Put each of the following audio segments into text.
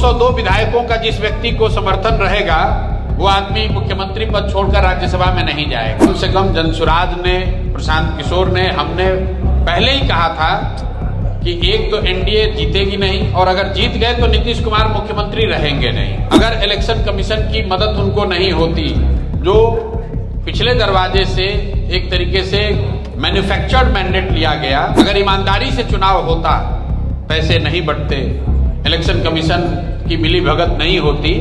202 विधायकों का जिस व्यक्ति को समर्थन रहेगा वो आदमी मुख्यमंत्री पद छोड़कर राज्यसभा में नहीं जाएगा। कम से कम जनसुराज ने, प्रशांत किशोर ने, हमने पहले ही कहा था कि एक तो एनडीए जीतेगी नहीं और अगर जीत गए तो नीतीश कुमार मुख्यमंत्री रहेंगे नहीं। अगर इलेक्शन कमीशन की मदद उनको नहीं होती, जो पिछले दरवाजे से एक तरीके से मैन्युफैक्चर्ड मैंडेट लिया गया, अगर ईमानदारी से चुनाव होता, पैसे नहीं बंटते, इलेक्शन कमीशन की मिली भगत नहीं होती,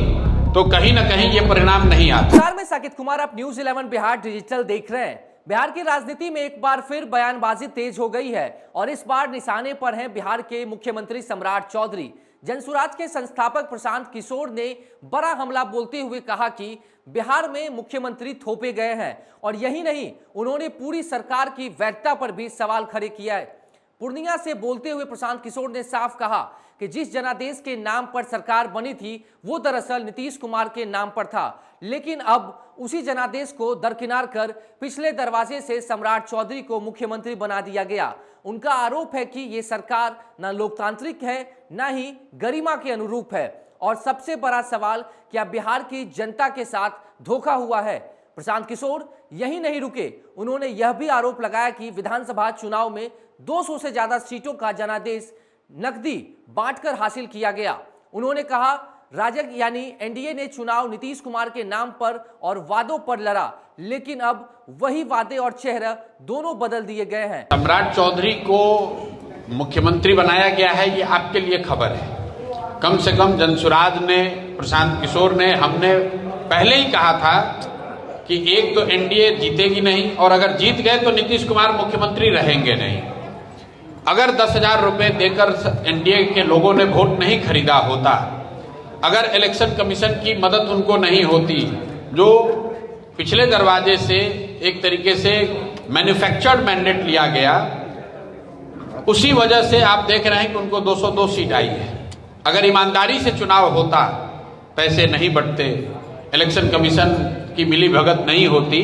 तो कहीं ना कहीं ये परिणाम नहीं आता। नमस्कार, मैं साकिब कुमार, आप न्यूज़ 11 बिहार डिजिटल देख रहे हैं। बिहार की राजनीति में एक बार फिर बयानबाजी तेज हो गई है और इस बार निशाने पर हैं बिहार के मुख्यमंत्री सम्राट चौधरी। जनसुराज के संस्थापक प्रशांत किशोर ने बड़ा हमला बोलते हुए कहा कि बिहार में मुख्यमंत्री थोपे गए हैं और यही नहीं, उन्होंने पूरी सरकार की वैधता पर भी सवाल खड़े किया है। पूर्णिया से बोलते हुए प्रशांत किशोर ने साफ कहा कि जिस जनादेश के नाम पर सरकार बनी थी वो दरअसल नीतीश कुमार के नाम पर था, लेकिन अब उसी जनादेश को दरकिनार कर पिछले दरवाजे से सम्राट चौधरी को मुख्यमंत्री बना दिया गया। उनका आरोप है कि ये सरकार न लोकतांत्रिक है न ही गरिमा के अनुरूप है और सबसे बड़ा सवाल, क्या बिहार की जनता के साथ धोखा हुआ है। प्रशांत किशोर यही नहीं रुके, उन्होंने यह भी आरोप लगाया कि विधानसभा चुनाव में 200 से ज्यादा सीटों का जनादेश नकदी बांटकर हासिल किया गया। उन्होंने कहा, राजग यानी एनडीए ने चुनाव नीतीश कुमार के नाम पर और वादों पर लड़ा, लेकिन अब वही वादे और चेहरा दोनों बदल दिए गए हैं। सम्राट चौधरी को मुख्यमंत्री बनाया गया है, ये आपके लिए खबर है। कम से कम जनसुराज ने, प्रशांत किशोर ने, हमने पहले ही कहा था कि एक तो एनडीए जीतेगी नहीं और अगर जीत गए तो नीतीश कुमार मुख्यमंत्री रहेंगे नहीं। अगर 10,000 रुपए देकर एनडीए के लोगों ने वोट नहीं खरीदा होता, अगर इलेक्शन कमीशन की मदद उनको नहीं होती, जो पिछले दरवाजे से एक तरीके से मैन्युफैक्चर्ड मैंडेट लिया गया, उसी वजह से आप देख रहे हैं कि उनको 202 सीट आई है। अगर ईमानदारी से चुनाव होता, पैसे नहीं बंटते, इलेक्शन कमीशन की मिली भगत नहीं होती,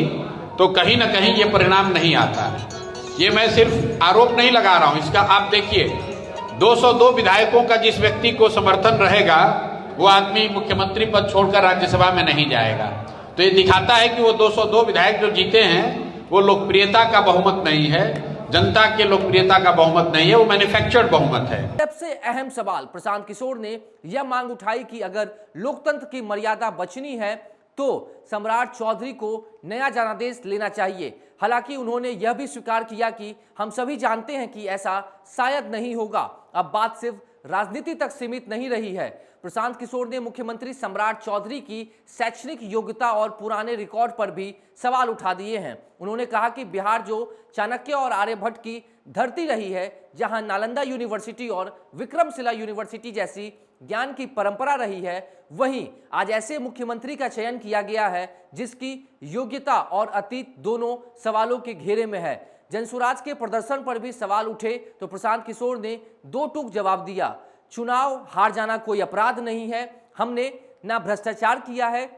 तो कहीं ना कहीं ये परिणाम नहीं आता। ये मैं सिर्फ आरोप नहीं लगा रहा हूं, इसका आप देखिए, 202 विधायकों का जिस व्यक्ति को समर्थन रहेगा वो आदमी मुख्यमंत्री पद छोड़कर राज्यसभा में नहीं जाएगा। तो ये दिखाता है कि वो 202 विधायक जो जीते हैं वो लोकप्रियता का बहुमत नहीं है, जनता के लोकप्रियता का बहुमत नहीं है, वो मैन्युफैक्चर्ड बहुमत है। सबसे अहम सवाल प्रशांत किशोर ने यह मांग उठाई कि अगर लोकतंत्र की मर्यादा बचनी है तो सम्राट चौधरी को नया जनादेश लेना चाहिए। हालांकि उन्होंने यह भी स्वीकार किया कि हम सभी जानते हैं कि ऐसा शायद नहीं होगा। अब बात सिर्फ राजनीति तक सीमित नहीं रही है। प्रशांत किशोर ने मुख्यमंत्री सम्राट चौधरी की शैक्षणिक योग्यता और पुराने रिकॉर्ड पर भी सवाल उठा दिए हैं। उन्होंने कहा कि बिहार जो चाणक्य और आर्यभट्ट की धरती रही है, जहां नालंदा यूनिवर्सिटी और विक्रमशिला यूनिवर्सिटी जैसी ज्ञान की परंपरा रही है, वहीं आज ऐसे मुख्यमंत्री का चयन किया गया है जिसकी योग्यता और अतीत दोनों सवालों के घेरे में है। जनसुराज के प्रदर्शन पर भी सवाल उठे तो प्रशांत किशोर ने दो टूक जवाब दिया। चुनाव हार जाना कोई अपराध नहीं है, हमने ना भ्रष्टाचार किया है,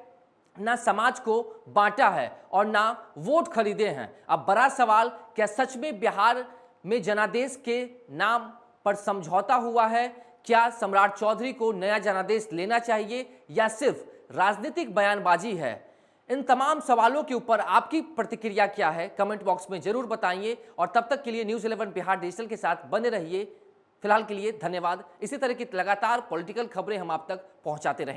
ना समाज को बांटा है और ना वोट खरीदे हैं। अब बड़ा सवाल, क्या सच में बिहार में जनादेश के नाम पर समझौता हुआ है? क्या सम्राट चौधरी को नया जनादेश लेना चाहिए या सिर्फ राजनीतिक बयानबाजी है? इन तमाम सवालों के ऊपर आपकी प्रतिक्रिया क्या है, कमेंट बॉक्स में जरूर बताइए और तब तक के लिए न्यूज़ 11 बिहार डिजिटल के साथ बने रहिए। फिलहाल के लिए धन्यवाद। इसी तरह की लगातार पॉलिटिकल खबरें हम आप तक पहुंचाते रहेंगे।